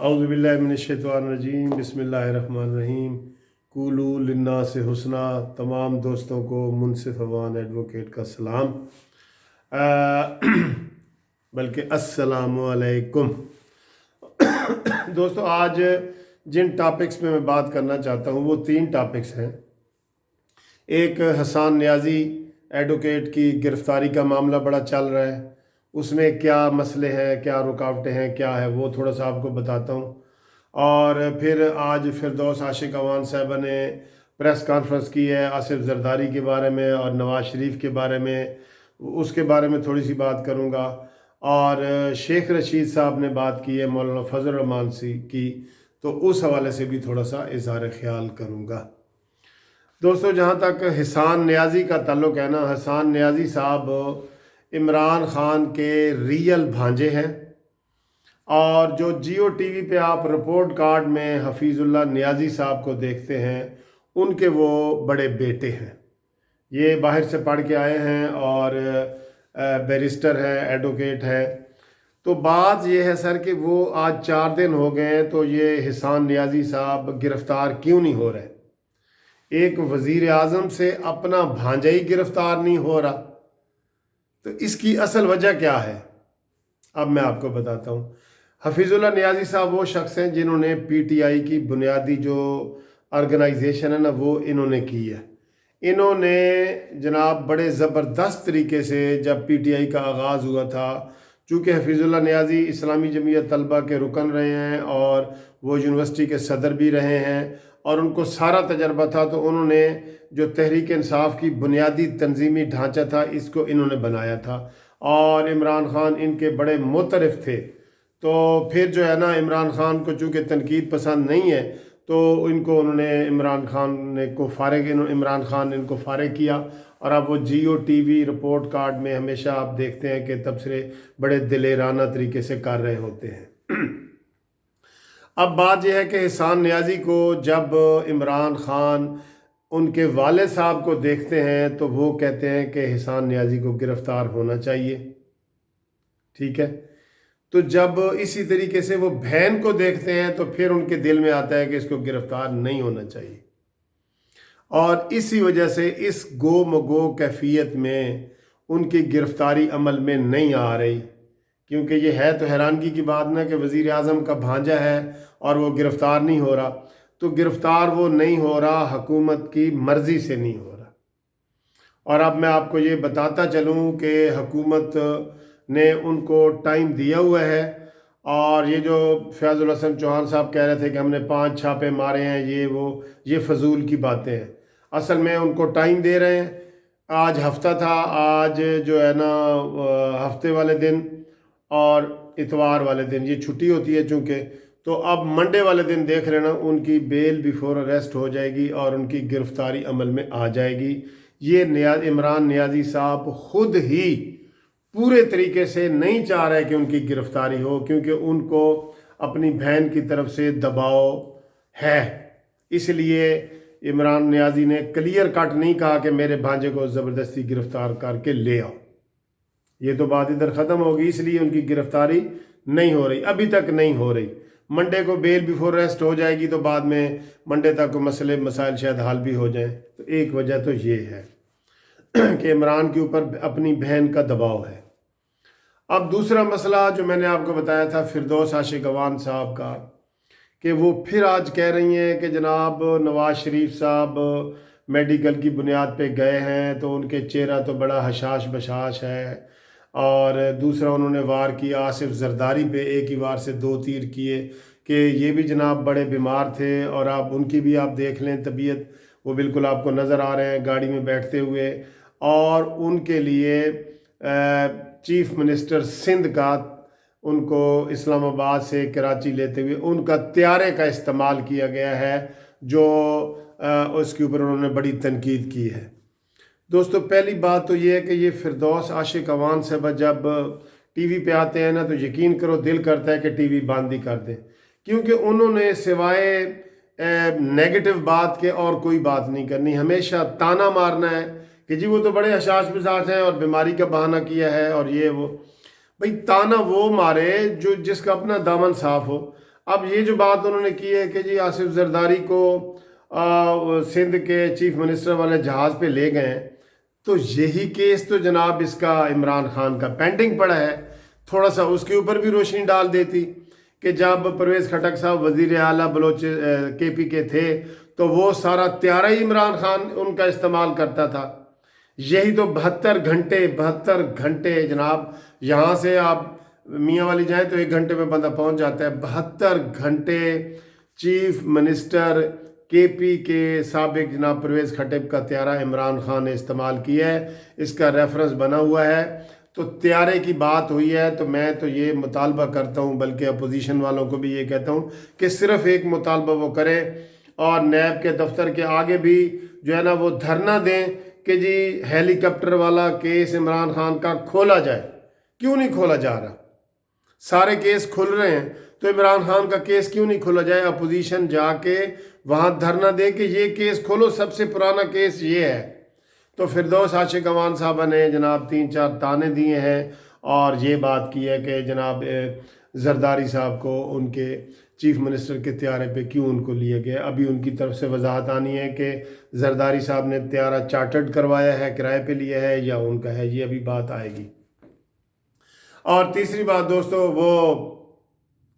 औज़ु बिल्लाहि मिनश्शैतानिर्रजीम बिस्मिल्लाहिर्रहमानिर्रहीम। कुलू लिन्नास हुस्ना। तमाम दोस्तों को मुनसिफ अवान एडवोकेट का सलाम, बल्कि अस्सलामु अलैकुम। दोस्तों, आज जिन टॉपिक्स पे मैं बात करना चाहता हूँ वो 3 टॉपिक्स हैं। एक, हसन नियाज़ी एडवोकेट की गिरफ़्तारी का मामला बड़ा चल रहा है, उसमें क्या मसले हैं, क्या रुकावटें हैं, क्या है, वो थोड़ा सा आपको बताता हूँ। और फिर आज फिरदौस आशिक अवान साहबा ने प्रेस कॉन्फ्रेंस की है आसिफ जरदारी के बारे में और नवाज़ शरीफ के बारे में, उसके बारे में थोड़ी सी बात करूँगा। और शेख रशीद साहब ने बात की है मौलाना फजल रहमान सी की, तो उस हवाले से भी थोड़ा सा इज़हार ख्याल करूँगा। दोस्तों, जहाँ तक हसन नियाज़ी का ताल्लुक़ है ना, हसन नियाज़ी साहब इमरान ख़ान के रियल भांजे हैं, और जो जियो टीवी पे आप रिपोर्ट कार्ड में हफीज़ुल्लाह नियाज़ी साहब को देखते हैं, उनके वो बड़े बेटे हैं। ये बाहर से पढ़ के आए हैं और बैरिस्टर है, एडवोकेट है। तो बात ये है सर कि वो आज 4 दिन हो गए हैं, तो ये हसन नियाज़ी साहब गिरफ़्तार क्यों नहीं हो रहे? एक वज़ीर आज़म से अपना भांजा ही गिरफ़्तार नहीं हो रहा, तो इसकी असल वजह क्या है? अब मैं आपको बताता हूँ। हफीज़ुल्लाह नियाज़ी साहब वो शख्स हैं जिन्होंने पीटीआई की बुनियादी जो ऑर्गेनाइजेशन है ना, वो इन्होंने की है। इन्होंने जनाब बड़े ज़बरदस्त तरीके से जब पीटीआई का आगाज़ हुआ था, चूँकि हफीज़ुल्लाह नियाज़ी इस्लामी जमीयत तलबा के रुकन रहे हैं और वो यूनिवर्सिटी के सदर भी रहे हैं और उनको सारा तजर्बा था, तो उन्होंने जो तहरीक इंसाफ की बुनियादी तंजीमी ढांचा था, इसको इन्होंने बनाया था। और इमरान ख़ान इनके बड़े मुतरफ़ थे। तो फिर जो है ना, इमरान ख़ान को चूँकि तनकीद पसंद नहीं है, तो इनको उन्होंने इमरान ख़ान इनको फ़ारिग किया। और अब वो जियो टीवी रिपोर्ट कार्ड में हमेशा आप देखते हैं कि तबसरे बड़े दिलेराना तरीके से कर रहे होते हैं। अब बात यह है कि हसन नियाज़ी को जब इमरान ख़ान उनके वाले साहब को देखते हैं, तो वो कहते हैं कि हसन नियाज़ी को गिरफ़्तार होना चाहिए। ठीक है, तो जब इसी तरीके से वो बहन को देखते हैं, तो फिर उनके दिल में आता है कि इसको गिरफ़्तार नहीं होना चाहिए। और इसी वजह से इस गो मगो कैफियत में उनकी गिरफ़्तारी अमल में नहीं आ रही, क्योंकि ये है तो हैरानगी की बात ना कि वज़ीर आज़म का भांजा है और वो गिरफ़्तार नहीं हो रहा। तो गिरफ़्तार वो नहीं हो रहा, हुकूमत की मर्ज़ी से नहीं हो रहा। और अब मैं आपको ये बताता चलूँ कि हुकूमत ने उनको टाइम दिया हुआ है। और ये जो फैज़ुल हसन चौहान साहब कह रहे थे कि हमने 5 छापे मारे हैं, ये फ़जूल की बातें हैं। असल में उनको टाइम दे रहे हैं। आज हफ्ता था, आज जो है ना हफ्ते वाले दिन और इतवार वाले दिन ये छुट्टी होती है चूँकि, तो अब मंडे वाले दिन देख लेना उनकी बेल बिफोर अरेस्ट हो जाएगी और उनकी गिरफ़्तारी अमल में आ जाएगी। ये इमरान नियाज़ी साहब ख़ुद ही पूरे तरीके से नहीं चाह रहे कि उनकी गिरफ़्तारी हो, क्योंकि उनको अपनी बहन की तरफ से दबाव है। इसलिए इमरान नियाज़ी ने क्लियर कट नहीं कहा कि मेरे भांजे को ज़बरदस्ती गिरफ़्तार करके ले आओ। ये तो बात इधर ख़त्म होगी, इसलिए उनकी गिरफ़्तारी नहीं हो रही, अभी तक नहीं हो रही। मंडे को बेल बिफोर अरेस्ट हो जाएगी, तो बाद में मंडे तक मसले मसाइल शायद हल भी हो जाएं। तो एक वजह तो ये है कि इमरान के ऊपर अपनी बहन का दबाव है। अब दूसरा मसला जो मैंने आपको बताया था फिरदौस आशिक अवान साहब का, कि वो फिर आज कह रही हैं कि जनाब नवाज़ शरीफ साहब मेडिकल की बुनियाद पे गए हैं, तो उनके चेहरा तो बड़ा हशाश बशाश है। और दूसरा उन्होंने वार किया आसिफ जरदारी पे, एक ही वार से 2 तीर किए, कि ये भी जनाब बड़े बीमार थे और आप उनकी भी आप देख लें तबीयत, वो बिल्कुल आपको नज़र आ रहे हैं गाड़ी में बैठते हुए। और उनके लिए चीफ़ मिनिस्टर सिंध का उनको इस्लामाबाद से कराची लेते हुए उनका त्यारे का इस्तेमाल किया गया है, जो उसके ऊपर उन्होंने बड़ी तनकीद की है। दोस्तों, पहली बात तो ये है कि ये फिरदौस आशिक अवान साहब जब टीवी पे आते हैं ना, तो यकीन करो दिल करता है कि टीवी बंद ही कर दें, क्योंकि उन्होंने सिवाय नेगेटिव बात के और कोई बात नहीं करनी। हमेशा ताना मारना है कि जी वो तो बड़े हशाश मिजाज हैं और बीमारी का बहाना किया है और ये वो। भाई ताना वो मारे जो जिसका अपना दामन साफ हो। अब ये जो बात उन्होंने की है कि जी आसिफ जरदारी को सिंध के चीफ मिनिस्टर वाले जहाज़ पे ले गए, तो यही केस तो जनाब इसका इमरान खान का पेंडिंग पड़ा है। थोड़ा सा उसके ऊपर भी रोशनी डाल देती कि जब परवेज़ खटक साहब वज़ीर आला बलोच KP के थे तो वो सारा त्यारा ही इमरान खान उनका इस्तेमाल करता था। यही तो 72 घंटे जनाब, यहाँ से आप मियाँ वाली जाएँ तो 1 घंटे में बंदा पहुँच जाता है। 72 घंटे चीफ मिनिस्टर KP के साबिक जनाब परवेज़ खटक का त्यारा इमरान खान ने इस्तेमाल किया है। इसका रेफरेंस बना हुआ है। तो त्यारे की बात हुई है तो मैं तो ये मुतालबा करता हूँ, बल्कि अपोजिशन वालों को भी ये कहता हूँ कि सिर्फ एक मुतालबा वो करें और नैब के दफ्तर के आगे भी जो है ना वो धरना दें कि जी हेलीकॉप्टर वाला केस इमरान खान का खोला जाए। क्यों नहीं खोला जा रहा? सारे केस खुल रहे हैं तो इमरान खान का केस क्यों नहीं खोला जाए? अपोजिशन जाके वहाँ धरना दे कि ये केस खोलो, सबसे पुराना केस ये है। तो फिरदौस आशिक अवान साहबा ने जनाब 3-4 ताने दिए हैं और ये बात की है कि जनाब जरदारी साहब को उनके चीफ मिनिस्टर के त्यारे पे क्यों उनको लिए गए। अभी उनकी तरफ से वजाहत आनी है कि जरदारी साहब ने त्यारा चार्टर्ड करवाया है, किराए पे लिया है या उनका है, ये अभी बात आएगी। और तीसरी बात दोस्तों वो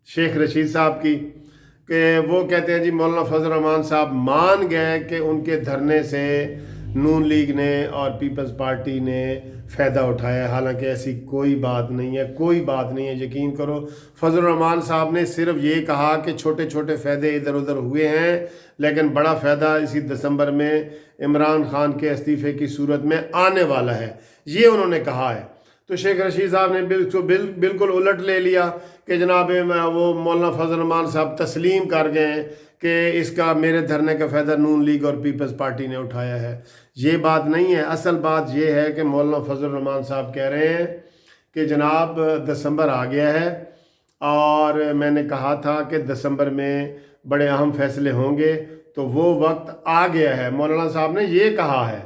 शेख रशीद साहब की, कि वो कहते हैं जी मौलाना फजल रहमान साहब मान गए कि उनके धरने से नून लीग ने और पीपल्स पार्टी ने फ़ायदा उठाया। हालांकि ऐसी कोई बात नहीं है, कोई बात नहीं है। यकीन करो, फजल रहमान साहब ने सिर्फ ये कहा कि छोटे छोटे फ़ायदे इधर उधर हुए हैं, लेकिन बड़ा फ़ायदा इसी दिसंबर में इमरान खान के इस्तीफ़े की सूरत में आने वाला है, ये उन्होंने कहा है। तो शेख रशीद साहब ने बिल्कुल उलट ले लिया कि जनाब वो मौलाना फजल रहमान साहब तस्लीम कर गए कि इसका मेरे धरने का फ़ायदा नून लीग और पीपल्स पार्टी ने उठाया है। ये बात नहीं है। असल बात ये है कि मौलाना फजल रहमान साहब कह रहे हैं कि जनाब दिसंबर आ गया है और मैंने कहा था कि दिसंबर में बड़े अहम फैसले होंगे, तो वो वक्त आ गया है। मौलाना साहब ने ये कहा है,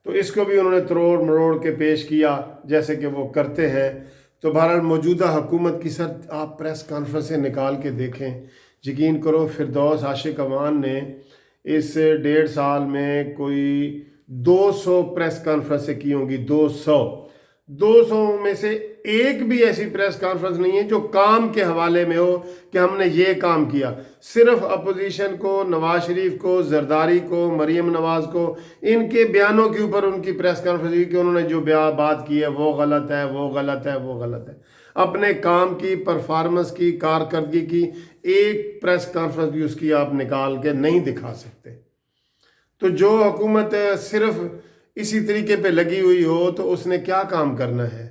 तो इसको भी उन्होंने तरोड़ मरोड़ के पेश किया जैसे कि वो करते हैं। तो बहरहाल मौजूदा हुकूमत की सर आप प्रेस कॉन्फ्रेंसें निकाल के देखें, यकीन करो फिरदौस आशिक अवान ने इस 1.5 साल में कोई 200 प्रेस कॉन्फ्रेंसें की होंगी। 200 में से एक भी ऐसी प्रेस कॉन्फ्रेंस नहीं है जो काम के हवाले में हो कि हमने ये काम किया। सिर्फ अपोजिशन को, नवाज शरीफ को, जरदारी को, मरीम नवाज को, इनके बयानों के ऊपर उनकी प्रेस कॉन्फ्रेंस की कि उन्होंने जो बात की है वो गलत है, वो गलत है, वो गलत है। अपने काम की, परफॉर्मेंस की, कारकर्दगी की एक प्रेस कॉन्फ्रेंस भी उसकी आप निकाल के नहीं दिखा सकते। तो जो हुकूमत सिर्फ इसी तरीके पे लगी हुई हो तो उसने क्या काम करना है।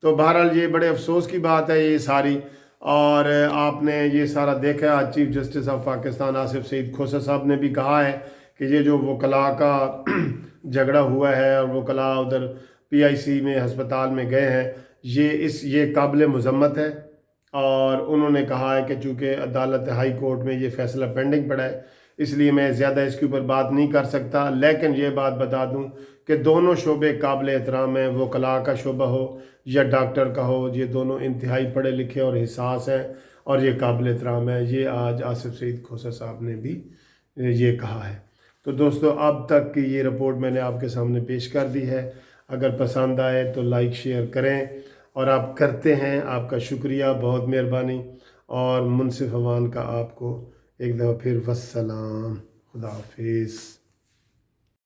तो बहरहाल ये बड़े अफसोस की बात है ये सारी। और आपने ये सारा देखा, आज chief justice of Pakistan Asif Saeed Khosa sahab ने भी कहा है कि ये जो वकला का झगड़ा हुआ है और वकला उधर PIC में हस्पताल में गए हैं, ये काबिल मजम्मत है। और उन्होंने कहा है कि चूँकि अदालत हाई कोर्ट में ये फ़ैसला पेंडिंग पड़ा है, इसलिए मैं ज़्यादा इसके ऊपर बात नहीं कर सकता। लेकिन ये बात बता दूं कि दोनों शोबे काबिल एहतराम हैं, वो कला का शोबा हो या डॉक्टर का हो, ये दोनों इंतहाई पढ़े लिखे और हिसास हैं और ये काबिल एहतराम है। ये आज आसिफ सईद खोसा साहब ने भी ये कहा है। तो दोस्तों अब तक की ये रिपोर्ट मैंने आपके सामने पेश कर दी है। अगर पसंद आए तो लाइक शेयर करें, और आप करते हैं, आपका शुक्रिया, बहुत मेहरबानी। और मुनसिफ अवान का आपको एक दफ़ा फिर वस्सलाम, खुदा हाफिज़।